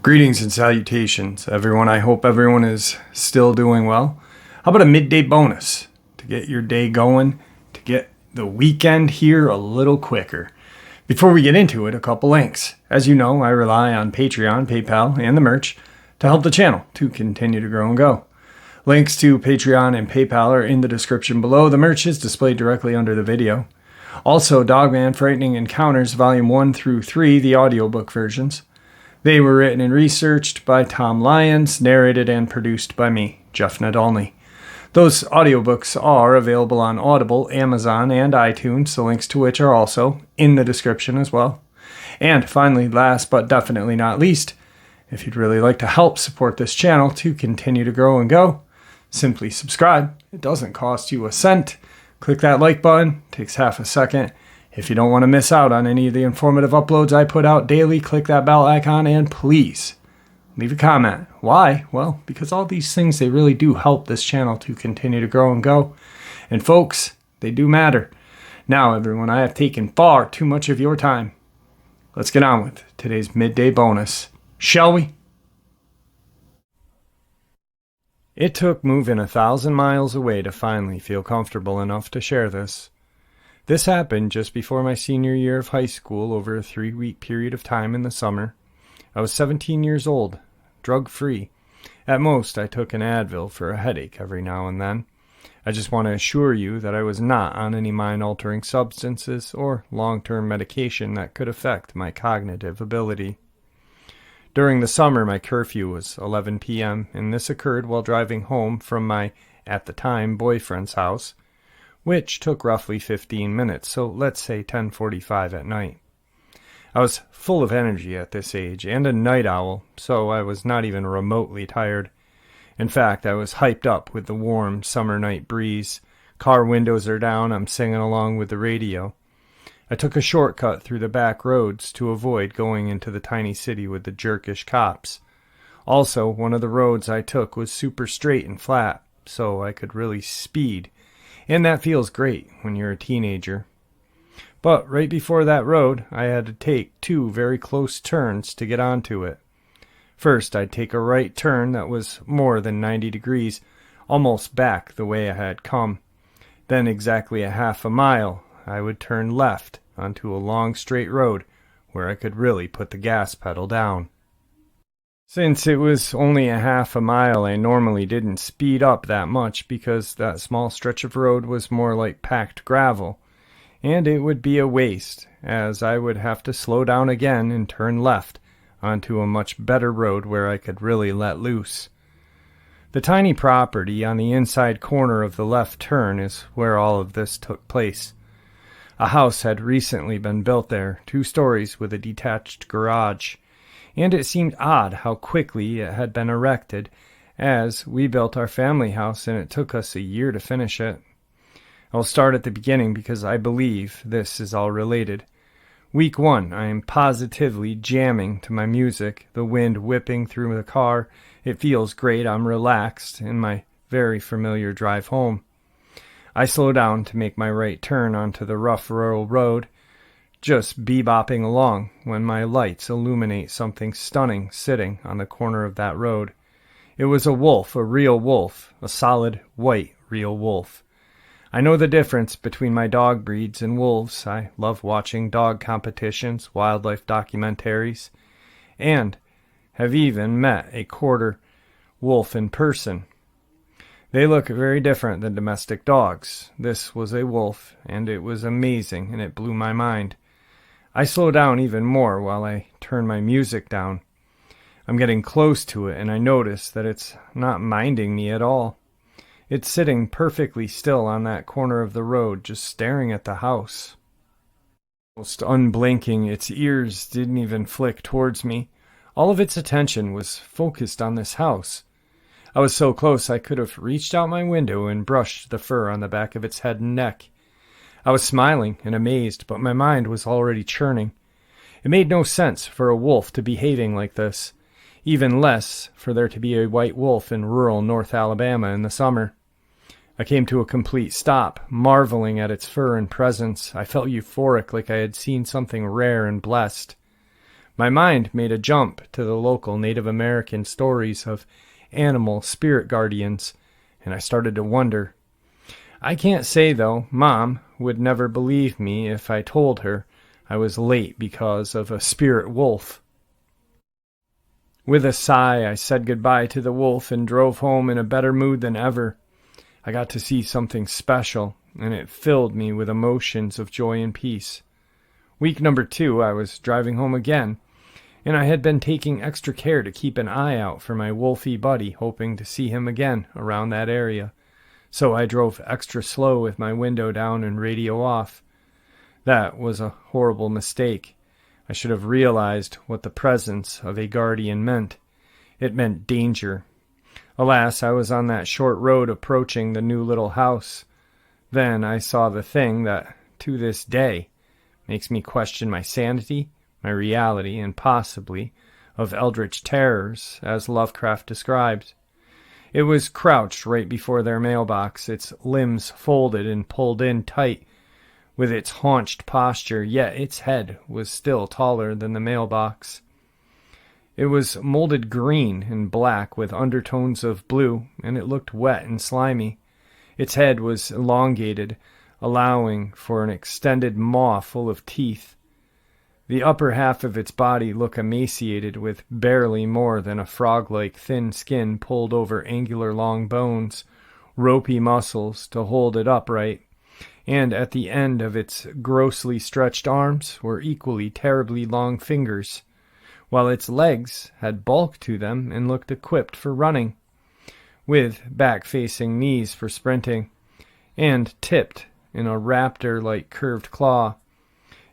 Greetings and salutations, everyone. I hope everyone is still doing well. How about a midday bonus to get your day going, to get the weekend here a little quicker? Before we get into it, a couple links. As you know, I rely on Patreon, PayPal, and the merch to help the channel to continue to grow and go. Links to Patreon and PayPal are in the description below. The merch is displayed directly under the video. Also, Dogman Frightening Encounters Volume 1 through 3, the audiobook versions. They were written and researched by Tom Lyons, narrated and produced by me, Jeff Nadolny. Those audiobooks are available on Audible, Amazon, and iTunes, the links to which are also in the description as well. And finally, last but definitely not least, if you'd really like to help support this channel to continue to grow and go, simply subscribe. It doesn't cost you a cent. Click that like button. It takes half a second. If you don't want to miss out on any of the informative uploads I put out daily, click that bell icon and please leave a comment. Why? Well, because all these things, they really do help this channel to continue to grow and go. And folks, they do matter. Now, everyone, I have taken far too much of your time. Let's get on with today's midday bonus, shall we? It took moving 1,000 miles away to finally feel comfortable enough to share this. This happened just before my senior year of high school over a 3-week period of time in the summer. I was 17 years old, drug-free. At most, I took an Advil for a headache every now and then. I just want to assure you that I was not on any mind-altering substances or long-term medication that could affect my cognitive ability. During the summer, my curfew was 11 p.m., and this occurred while driving home from my, at the time, boyfriend's house, which took roughly 15 minutes, so let's say 10:45 at night. I was full of energy at this age and a night owl, so I was not even remotely tired. In fact, I was hyped up with the warm summer night breeze. Car windows are down, I'm singing along with the radio. I took a shortcut through the back roads to avoid going into the tiny city with the jerkish cops. Also, one of the roads I took was super straight and flat, so I could really speed. And that feels great when you're a teenager. But right before that road, I had to take 2 very close turns to get onto it. First, I'd take a right turn that was more than 90 degrees, almost back the way I had come. Then exactly a half a mile, I would turn left onto a long straight road where I could really put the gas pedal down. Since it was only a half a mile, I normally didn't speed up that much because that small stretch of road was more like packed gravel, and it would be a waste, as I would have to slow down again and turn left onto a much better road where I could really let loose. The tiny property on the inside corner of the left turn is where all of this took place. A house had recently been built there, 2 stories with a detached garage, and it seemed odd how quickly it had been erected, as we built our family house and it took us a year to finish it. I'll start at the beginning because I believe this is all related. Week 1, I am positively jamming to my music, the wind whipping through the car. It feels great, I'm relaxed in my very familiar drive home. I slow down to make my right turn onto the rough rural road, just bebopping along when my lights illuminate something stunning sitting on the corner of that road. It was a wolf, a real wolf, a solid white real wolf. I know the difference between my dog breeds and wolves. I love watching dog competitions, wildlife documentaries, and have even met a quarter wolf in person. They look very different than domestic dogs. This was a wolf, and it was amazing, and it blew my mind. I slow down even more while I turn my music down. I'm getting close to it, and I notice that it's not minding me at all. It's sitting perfectly still on that corner of the road, just staring at the house. Almost unblinking, its ears didn't even flick towards me. All of its attention was focused on this house. I was so close I could have reached out my window and brushed the fur on the back of its head and neck. I was smiling and amazed, but my mind was already churning. It made no sense for a wolf to be behaving like this, even less for there to be a white wolf in rural North Alabama in the summer. I came to a complete stop, marveling at its fur and presence. I felt euphoric, like I had seen something rare and blessed. My mind made a jump to the local Native American stories of animal spirit guardians, and I started to wonder. I can't say, though, Mom would never believe me if I told her I was late because of a spirit wolf. With a sigh, I said goodbye to the wolf and drove home in a better mood than ever. I got to see something special, and it filled me with emotions of joy and peace. Week number 2, I was driving home again, and I had been taking extra care to keep an eye out for my wolfy buddy, hoping to see him again around that area. So I drove extra slow with my window down and radio off. That was a horrible mistake. I should have realized what the presence of a guardian meant. It meant danger. Alas, I was on that short road approaching the new little house. Then I saw the thing that, to this day, makes me question my sanity, my reality, and possibly of eldritch terrors, as Lovecraft described. It was crouched right before their mailbox, its limbs folded and pulled in tight, with its haunched posture, yet its head was still taller than the mailbox. It was molded green and black with undertones of blue, and it looked wet and slimy. Its head was elongated, allowing for an extended maw full of teeth. The upper half of its body looked emaciated, with barely more than a frog-like thin skin pulled over angular long bones, ropey muscles to hold it upright, and at the end of its grossly stretched arms were equally terribly long fingers, while its legs had bulk to them and looked equipped for running, with back-facing knees for sprinting, and tipped in a raptor-like curved claw.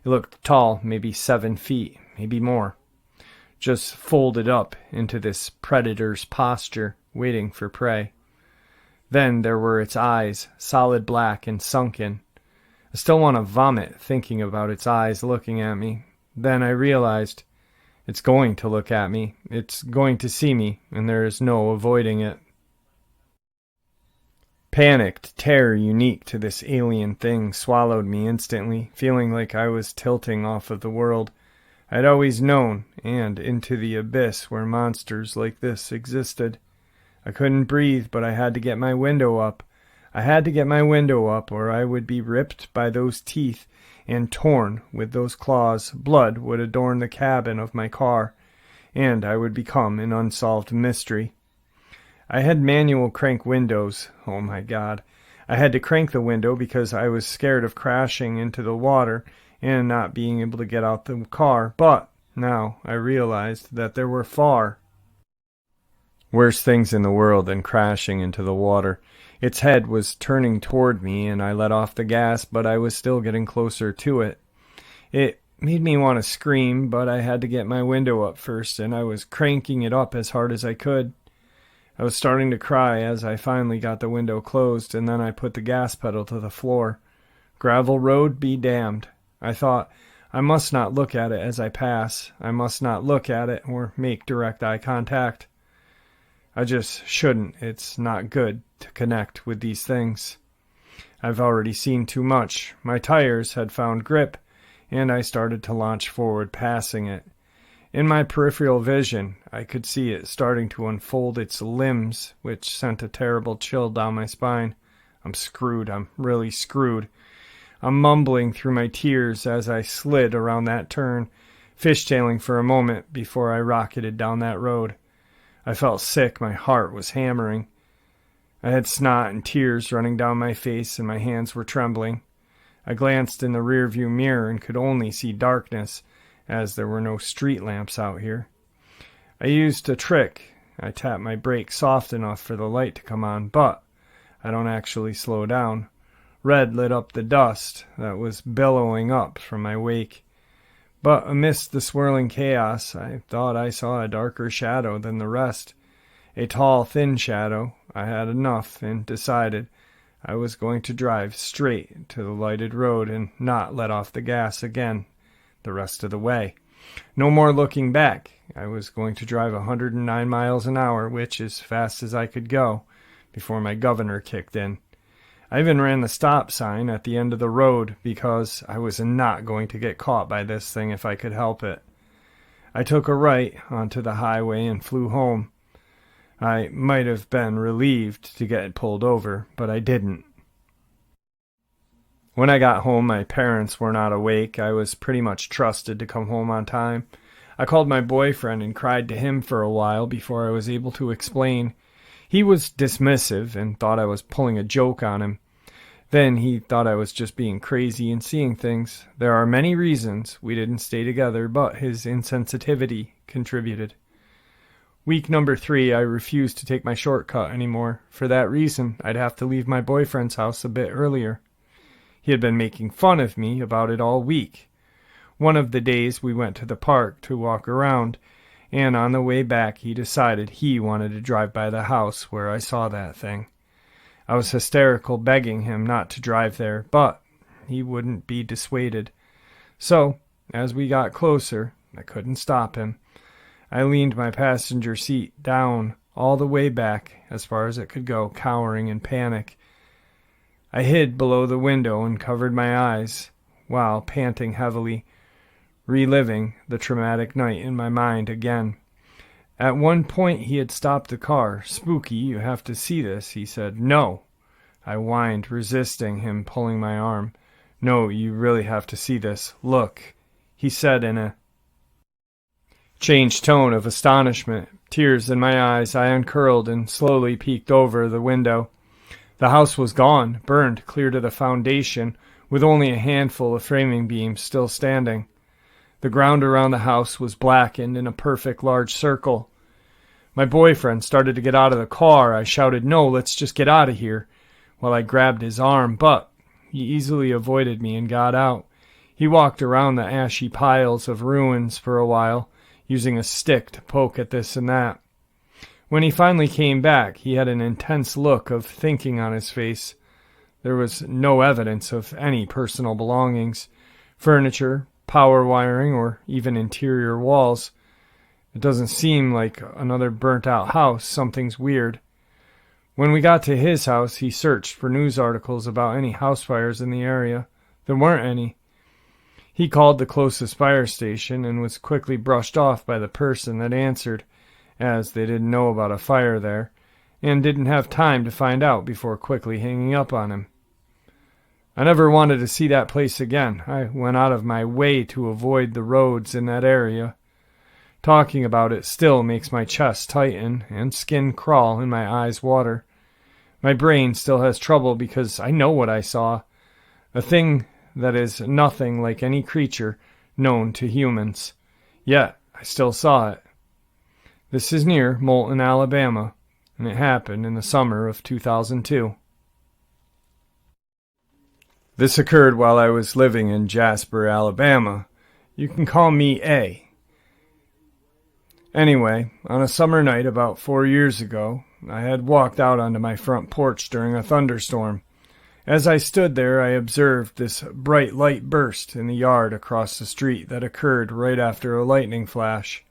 It looked tall, maybe 7 feet, maybe more, just folded up into this predator's posture, waiting for prey. Then there were its eyes, solid black and sunken. I still want to vomit thinking about its eyes looking at me. Then I realized it's going to look at me. It's going to see me, and there is no avoiding it. Panicked terror unique to this alien thing swallowed me instantly, feeling like I was tilting off of the world I'd always known and into the abyss where monsters like this existed. I couldn't breathe, but I had to get my window up. I had to get my window up, or I would be ripped by those teeth and torn with those claws. Blood would adorn the cabin of my car, and I would become an unsolved mystery. I had manual crank windows. Oh my God. I had to crank the window because I was scared of crashing into the water and not being able to get out the car, but now I realized that there were far worse things in the world than crashing into the water. Its head was turning toward me, and I let off the gas, but I was still getting closer to it. It made me want to scream, but I had to get my window up first, and I was cranking it up as hard as I could. I was starting to cry as I finally got the window closed, and then I put the gas pedal to the floor. Gravel road be damned. I thought, I must not look at it as I pass. I must not look at it or make direct eye contact. I just shouldn't. It's not good to connect with these things. I've already seen too much. My tires had found grip, and I started to launch forward, passing it. In my peripheral vision, I could see it starting to unfold its limbs, which sent a terrible chill down my spine. I'm screwed. I'm really screwed. I'm mumbling through my tears as I slid around that turn, fishtailing for a moment before I rocketed down that road. I felt sick. My heart was hammering. I had snot and tears running down my face, and my hands were trembling. I glanced in the rearview mirror and could only see darkness, as there were no street lamps out here. I used a trick. I tapped my brake soft enough for the light to come on, but I don't actually slow down. Red lit up the dust that was billowing up from my wake. But amidst the swirling chaos, I thought I saw a darker shadow than the rest. A tall, thin shadow. I had enough and decided I was going to drive straight to the lighted road and not let off the gas again the rest of the way. No more looking back. I was going to drive 109 miles an hour, which as fast as I could go, before my governor kicked in. I even ran the stop sign at the end of the road because I was not going to get caught by this thing if I could help it. I took a right onto the highway and flew home. I might have been relieved to get pulled over, but I didn't. When I got home, my parents were not awake. I was pretty much trusted to come home on time. I called my boyfriend and cried to him for a while before I was able to explain. He was dismissive and thought I was pulling a joke on him. Then he thought I was just being crazy and seeing things. There are many reasons we didn't stay together, but his insensitivity contributed. Week number 3, I refused to take my shortcut anymore. For that reason, I'd have to leave my boyfriend's house a bit earlier. He had been making fun of me about it all week. One of the days we went to the park to walk around, and on the way back he decided he wanted to drive by the house where I saw that thing. I was hysterical, begging him not to drive there, but he wouldn't be dissuaded. So, as we got closer, I couldn't stop him. I leaned my passenger seat down all the way back, as far as it could go, cowering in panic. I hid below the window and covered my eyes, while panting heavily, reliving the traumatic night in my mind again. At one point he had stopped the car. "Spooky, you have to see this," he said. "No." I whined, resisting him pulling my arm. "No, you really have to see this. Look," he said in a changed tone of astonishment. Tears in my eyes, I uncurled and slowly peeked over the window. The house was gone, burned clear to the foundation, with only a handful of framing beams still standing. The ground around the house was blackened in a perfect large circle. My boyfriend started to get out of the car. I shouted, "No, let's just get out of here," while I grabbed his arm, but he easily avoided me and got out. He walked around the ashy piles of ruins for a while, using a stick to poke at this and that. When he finally came back, he had an intense look of thinking on his face. There was no evidence of any personal belongings, furniture, power wiring, or even interior walls. It doesn't seem like another burnt-out house. Something's weird. When we got to his house, he searched for news articles about any house fires in the area. There weren't any. He called the closest fire station and was quickly brushed off by the person that answered, as they didn't know about a fire there, and didn't have time to find out before quickly hanging up on him. I never wanted to see that place again. I went out of my way to avoid the roads in that area. Talking about it still makes my chest tighten and skin crawl and my eyes water. My brain still has trouble because I know what I saw. A thing that is nothing like any creature known to humans. Yet, I still saw it. This is near Moulton, Alabama, and it happened in the summer of 2002. This occurred while I was living in Jasper, Alabama. You can call me A. Anyway, on a summer night about 4 years ago, I had walked out onto my front porch during a thunderstorm. As I stood there, I observed this bright light burst in the yard across the street that occurred right after a lightning flash.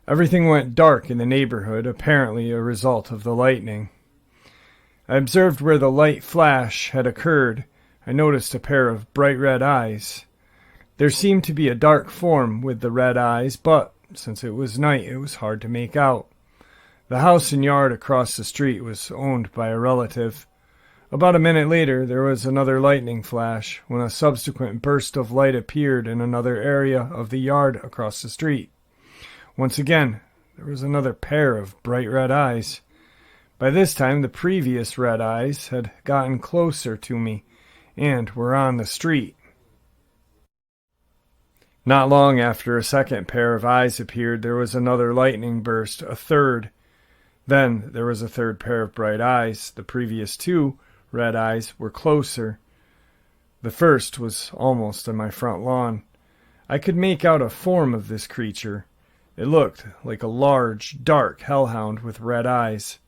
Everything went dark in the neighborhood, apparently a result of the lightning. I observed where the light flash had occurred. I noticed a pair of bright red eyes. There seemed to be a dark form with the red eyes, but since it was night, it was hard to make out. The house and yard across the street was owned by a relative. About a minute later, there was another lightning flash, when a subsequent burst of light appeared in another area of the yard across the street. Once again, there was another pair of bright red eyes. By this time, the previous red eyes had gotten closer to me and were on the street. Not long after a second pair of eyes appeared, there was another lightning burst, a third. Then there was a third pair of bright eyes. The previous two red eyes were closer. The first was almost on my front lawn. I could make out a form of this creature. It looked like a large, dark hellhound with red eyes.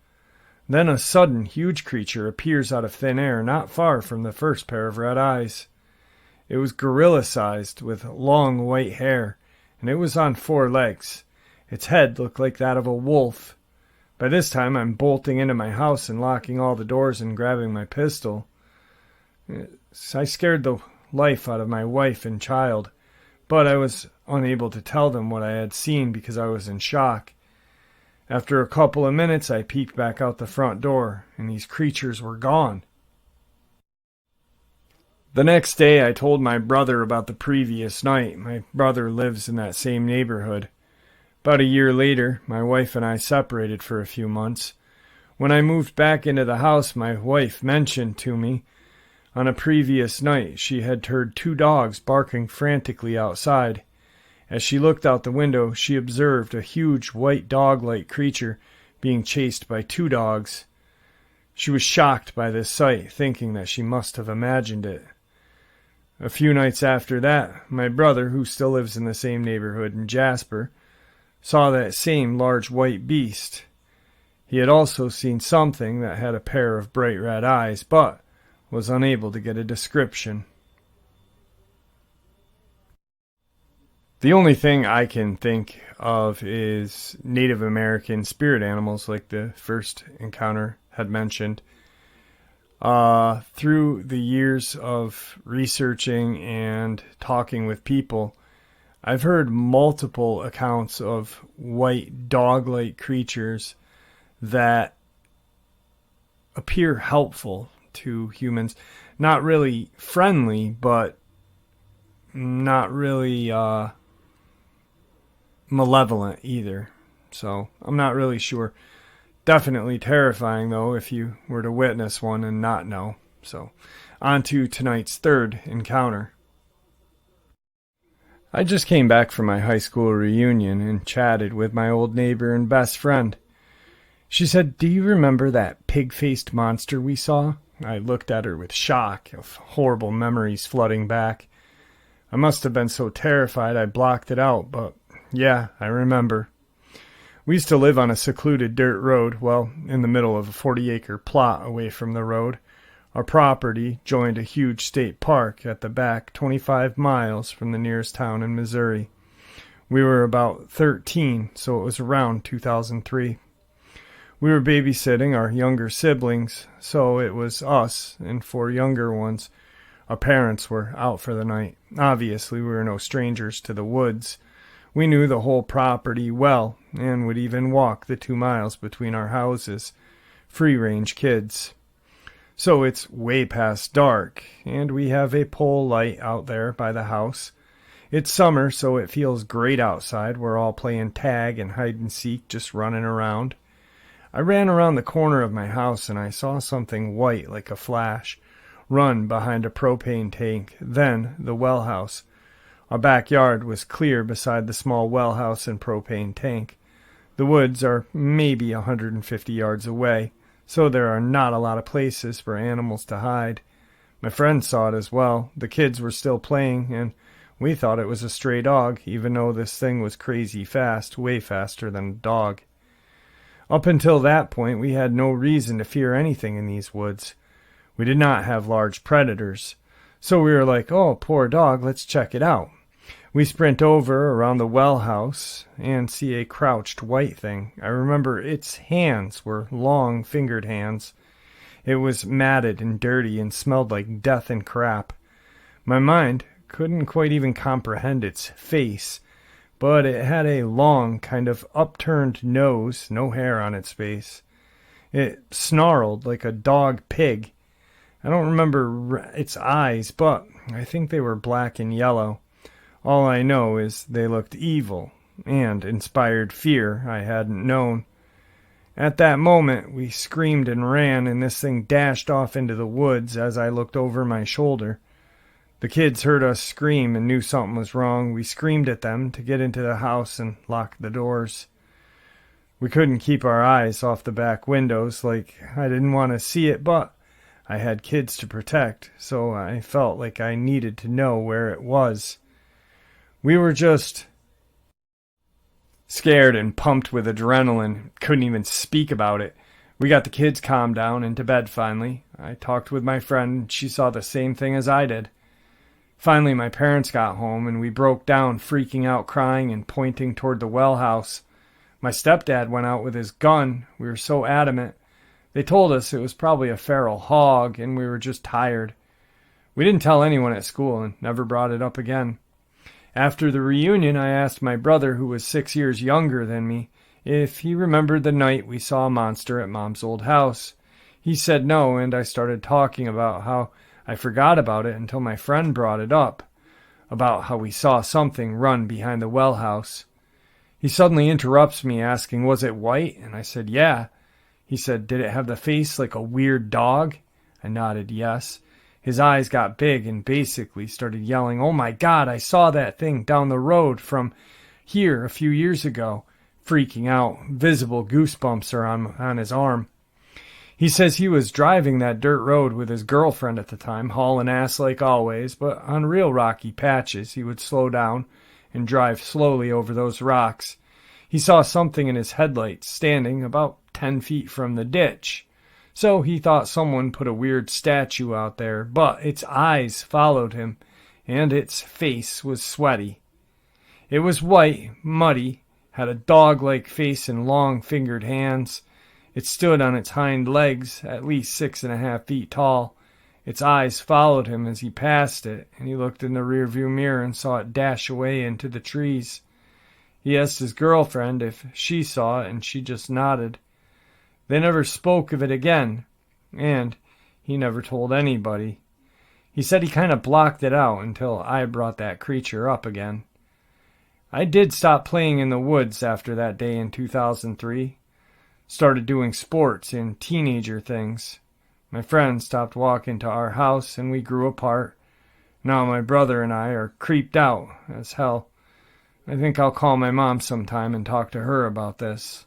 Then a sudden, huge creature appears out of thin air, not far from the first pair of red eyes. It was gorilla-sized, with long white hair, and it was on 4 legs. Its head looked like that of a wolf. By this time, I'm bolting into my house and locking all the doors and grabbing my pistol. I scared the life out of my wife and child, but I was unable to tell them what I had seen because I was in shock. After a couple of minutes, I peeked back out the front door, and these creatures were gone. The next day, I told my brother about the previous night. My brother lives in that same neighborhood. About a year later, my wife and I separated for a few months. When I moved back into the house, my wife mentioned to me on a previous night she had heard 2 dogs barking frantically outside. As she looked out the window, she observed a huge white dog-like creature being chased by 2 dogs. She was shocked by this sight, thinking that she must have imagined it. A few nights after that, my brother, who still lives in the same neighborhood in Jasper, saw that same large white beast. He had also seen something that had a pair of bright red eyes, but was unable to get a description. The only thing I can think of is Native American spirit animals, like the first encounter had mentioned. Through the years of researching and talking with people, I've heard multiple accounts of white dog-like creatures that appear helpful to humans. Not really friendly, but not really malevolent either. So I'm not really sure. Definitely terrifying, though, if you were to witness one and not know. So on to tonight's third encounter. I just came back from my high school reunion and chatted with my old neighbor and best friend. She said, "Do you remember that pig-faced monster we saw?" I looked at her with shock of horrible memories flooding back. I must have been so terrified I blocked it out, but yeah, I remember. We used to live on a secluded dirt road, well, in the middle of a 40-acre plot away from the road. Our property joined a huge state park at the back, 25 miles from the nearest town in Missouri. We were about 13, so it was around 2003. We were babysitting our younger siblings, so it was us and 4 younger ones. Our parents were out for the night. Obviously, we were no strangers to the woods. We knew the whole property well and would even walk the 2 miles between our houses. Free-range kids. So it's way past dark, and we have a pole light out there by the house. It's summer, so it feels great outside. We're all playing tag and hide-and-seek, just running around. I ran around the corner of my house, and I saw something white like a flash run behind a propane tank, then the well house. Our backyard was clear beside the small well house and propane tank. The woods are maybe 150 yards away, so there are not a lot of places for animals to hide. My friends saw it as well. The kids were still playing, and we thought it was a stray dog, even though this thing was crazy fast, way faster than a dog. Up until that point, we had no reason to fear anything in these woods. We did not have large predators, so we were like, "Oh, poor dog, let's check it out." We sprint over around the well house and see a crouched white thing. I remember its hands were long fingered hands. It was matted and dirty and smelled like death and crap. My mind couldn't quite even comprehend its face, but it had a long, kind of upturned nose, no hair on its face. It snarled like a dog pig. I don't remember its eyes, but I think they were black and yellow. All I know is they looked evil and inspired fear I hadn't known. At that moment, we screamed and ran, and this thing dashed off into the woods as I looked over my shoulder. The kids heard us scream and knew something was wrong. We screamed at them to get into the house and lock the doors. We couldn't keep our eyes off the back windows, like I didn't want to see it, but I had kids to protect, so I felt like I needed to know where it was. We were just scared and pumped with adrenaline, couldn't even speak about it. We got the kids calmed down and to bed finally. I talked with my friend, and she saw the same thing as I did. Finally, my parents got home, and we broke down, freaking out, crying, and pointing toward the well house. My stepdad went out with his gun. We were so adamant. They told us it was probably a feral hog, and we were just tired. We didn't tell anyone at school and never brought it up again. After the reunion, I asked my brother, who was 6 years younger than me, if he remembered the night we saw a monster at Mom's old house. He said no, and I started talking about how I forgot about it until my friend brought it up, about how we saw something run behind the well house. He suddenly interrupts me, asking, was it white? And I said, yeah. He said, did it have the face like a weird dog? I nodded yes. His eyes got big and basically started yelling, oh my God, I saw that thing down the road from here a few years ago. Freaking out, visible goosebumps are on his arm. He says he was driving that dirt road with his girlfriend at the time, hauling ass like always, but on real rocky patches he would slow down and drive slowly over those rocks. He saw something in his headlights standing about 10 feet from the ditch. So he thought someone put a weird statue out there, but its eyes followed him, and its face was sweaty. It was white, muddy, had a dog-like face and long fingered hands. It stood on its hind legs, at least 6.5 feet tall. Its eyes followed him as he passed it, and he looked in the rearview mirror and saw it dash away into the trees. He asked his girlfriend if she saw it, and she just nodded. They never spoke of it again, and he never told anybody. He said he kind of blocked it out until I brought that creature up again. I did stop playing in the woods after that day in 2003. Started doing sports and teenager things. My friends stopped walking to our house and we grew apart. Now my brother and I are creeped out as hell. I think I'll call my mom sometime and talk to her about this.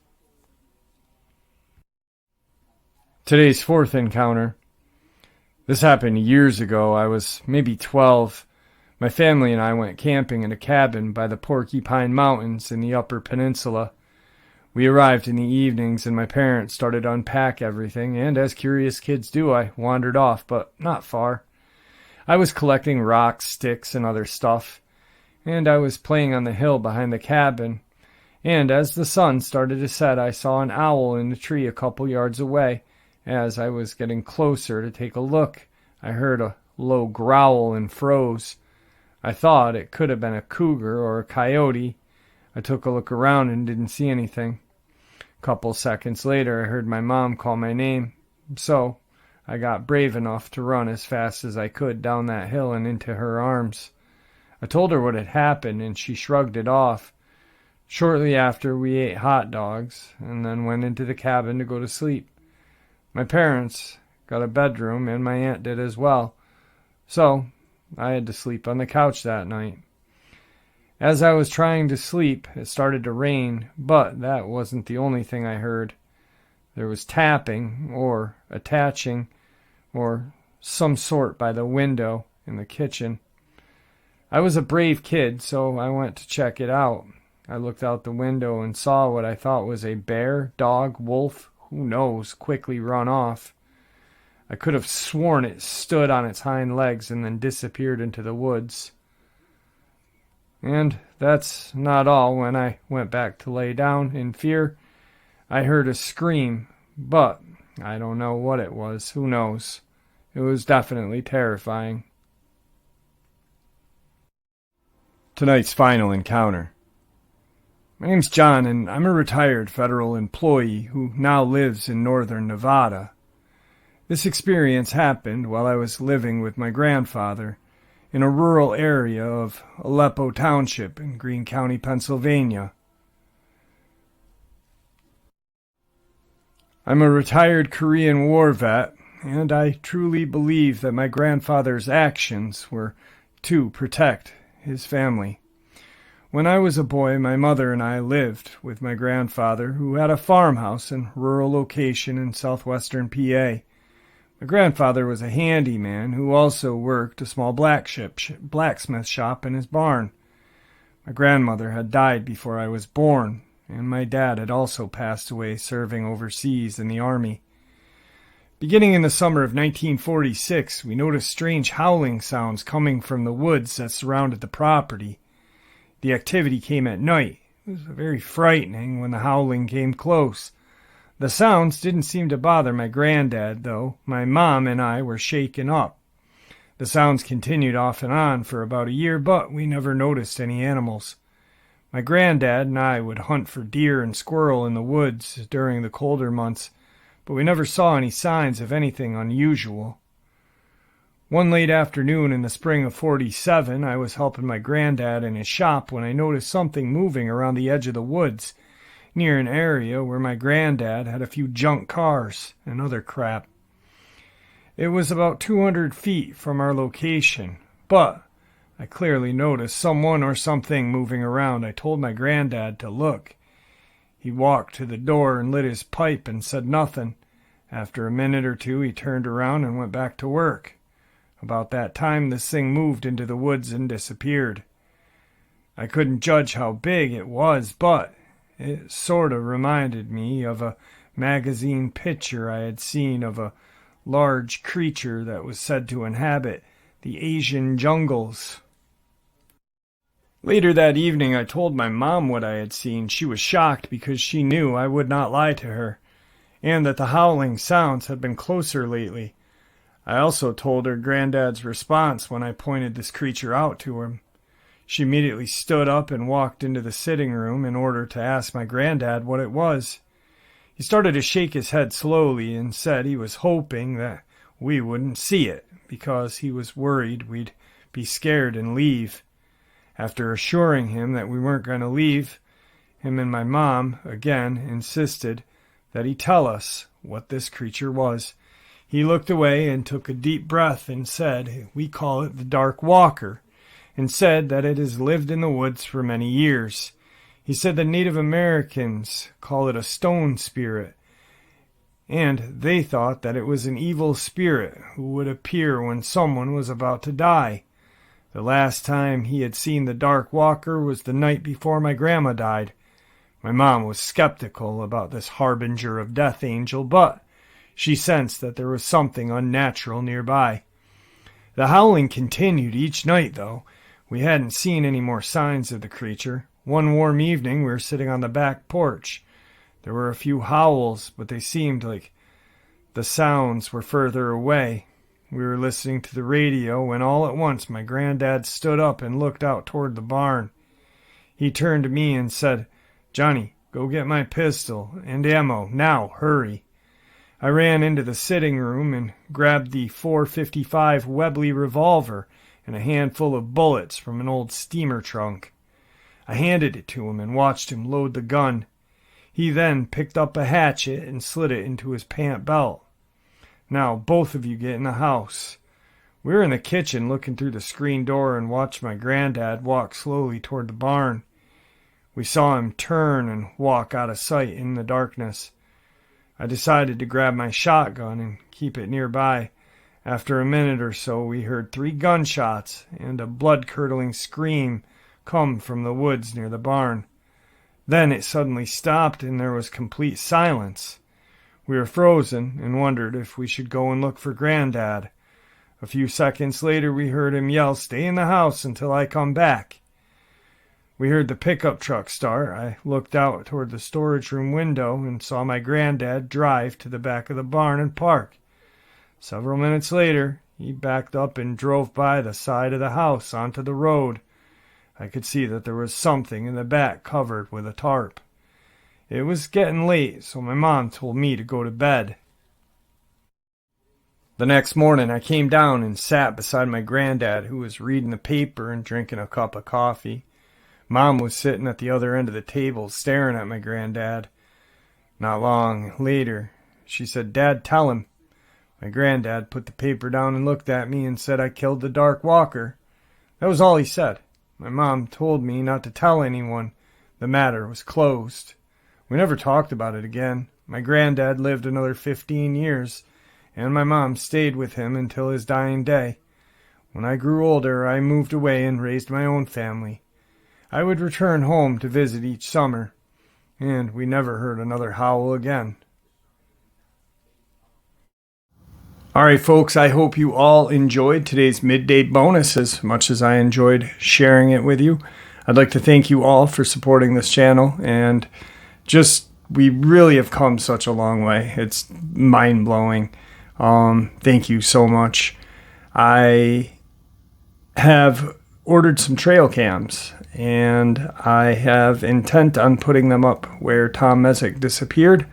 Today's fourth encounter. This happened years ago. I was maybe 12. My family and I went camping in a cabin by the Porcupine Mountains in the Upper Peninsula. We arrived in the evenings and my parents started to unpack everything, and as curious kids do, I wandered off, but not far. I was collecting rocks, sticks, and other stuff, and I was playing on the hill behind the cabin, and as the sun started to set, I saw an owl in a tree a couple yards away. As I was getting closer to take a look, I heard a low growl and froze. I thought it could have been a cougar or a coyote. I took a look around and didn't see anything. A couple seconds later, I heard my mom call my name, so I got brave enough to run as fast as I could down that hill and into her arms. I told her what had happened, and she shrugged it off. Shortly after, we ate hot dogs and then went into the cabin to go to sleep. My parents got a bedroom, and my aunt did as well, so I had to sleep on the couch that night. As I was trying to sleep, it started to rain, but that wasn't the only thing I heard. There was tapping, or attaching, or some sort by the window in the kitchen. I was a brave kid, so I went to check it out. I looked out the window and saw what I thought was a bear, dog, wolf, who knows, quickly run off. I could have sworn it stood on its hind legs and then disappeared into the woods. And that's not all. When I went back to lay down in fear, I heard a scream, but I don't know what it was. Who knows? It was definitely terrifying. Tonight's final encounter. My name's John, and I'm a retired federal employee who now lives in northern Nevada. This experience happened while I was living with my grandfather in a rural area of Aleppo Township in Greene County, Pennsylvania. I'm a retired Korean War vet, and I truly believe that my grandfather's actions were to protect his family. When I was a boy, my mother and I lived with my grandfather, who had a farmhouse in a rural location in southwestern PA. My grandfather was a handyman who also worked a small blacksmith shop in his barn. My grandmother had died before I was born, and my dad had also passed away serving overseas in the Army. Beginning in the summer of 1946, we noticed strange howling sounds coming from the woods that surrounded the property. The activity came at night, It was very frightening when the howling came close. The sounds didn't seem to bother my granddad, though. My mom and I were shaken up. The sounds continued off and on for about a year, but we never noticed any animals. My granddad and I would hunt for deer and squirrel in the woods during the colder months, but we never saw any signs of anything unusual. One late afternoon in the spring of '47, I was helping my granddad in his shop when I noticed something moving around the edge of the woods, near an area where my granddad had a few junk cars and other crap. It was about 200 feet from our location, but I clearly noticed someone or something moving around. I told my granddad to look. He walked to the door and lit his pipe and said nothing. After a minute or two, he turned around and went back to work. About that time, this thing moved into the woods and disappeared. I couldn't judge how big it was, but it sort of reminded me of a magazine picture I had seen of a large creature that was said to inhabit the Asian jungles. Later that evening, I told my mom what I had seen. She was shocked because she knew I would not lie to her, and that the howling sounds had been closer lately. I also told her Granddad's response when I pointed this creature out to him. She immediately stood up and walked into the sitting room in order to ask my Granddad what it was. He started to shake his head slowly and said he was hoping that we wouldn't see it because he was worried we'd be scared and leave. After assuring him that we weren't going to leave, him and my mom again insisted that he tell us what this creature was. He looked away and took a deep breath and said, "We call it the Dark Walker," and said that it has lived in the woods for many years. He said the Native Americans call it a stone spirit, and they thought that it was an evil spirit who would appear when someone was about to die. The last time he had seen the Dark Walker was the night before my grandma died. My mom was skeptical about this harbinger of death angel, but she sensed that there was something unnatural nearby. The howling continued each night, though. We hadn't seen any more signs of the creature. One warm evening, we were sitting on the back porch. There were a few howls, but they seemed like the sounds were further away. We were listening to the radio when all at once my granddad stood up and looked out toward the barn. He turned to me and said, "Johnny, go get my pistol and ammo. Now, hurry." I ran into the sitting room and grabbed the .455 Webley revolver and a handful of bullets from an old steamer trunk. I handed it to him and watched him load the gun. He then picked up a hatchet and slid it into his pant belt. "Now, both of you get in the house." We were in the kitchen looking through the screen door and watched my granddad walk slowly toward the barn. We saw him turn and walk out of sight in the darkness. I decided to grab my shotgun and keep it nearby. After a minute or so, we heard 3 gunshots and a blood-curdling scream come from the woods near the barn. Then it suddenly stopped and there was complete silence. We were frozen and wondered if we should go and look for Granddad. A few seconds later, we heard him yell, "Stay in the house until I come back." We heard the pickup truck start. I looked out toward the storage room window and saw my granddad drive to the back of the barn and park. Several minutes later, he backed up and drove by the side of the house onto the road. I could see that there was something in the back covered with a tarp. It was getting late, so my mom told me to go to bed. The next morning, I came down and sat beside my granddad, who was reading the paper and drinking a cup of coffee. Mom was sitting at the other end of the table, staring at my granddad. Not long later, she said, "Dad, tell him." My granddad put the paper down and looked at me and said I killed the Dark Walker. That was all he said. My mom told me not to tell anyone. The matter was closed. We never talked about it again. My granddad lived another 15 years, and my mom stayed with him until his dying day. When I grew older, I moved away and raised my own family. I would return home to visit each summer, and we never heard another howl again. All right, folks, I hope you all enjoyed today's midday bonus as much as I enjoyed sharing it with you. I'd like to thank you all for supporting this channel, and we really have come such a long way. It's mind-blowing. Thank you so much. I have ordered some trail cams, and I have intent on putting them up where Tom Messick disappeared.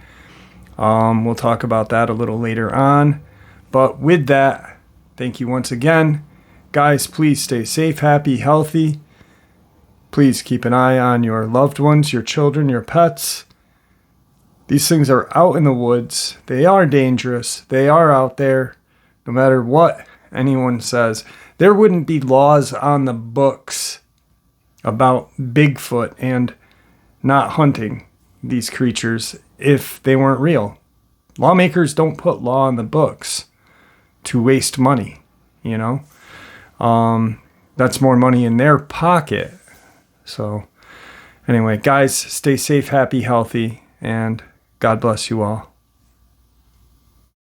We'll talk about that a little later on. But with that, thank you once again. Guys, please stay safe, happy, healthy. Please keep an eye on your loved ones, your children, your pets. These things are out in the woods. They are dangerous. They are out there, no matter what anyone says. There wouldn't be laws on the books about Bigfoot and not hunting these creatures if they weren't real. Lawmakers don't put law on the books to waste money, you know? That's more money in their pocket. So anyway, guys, stay safe, happy, healthy, and God bless you all.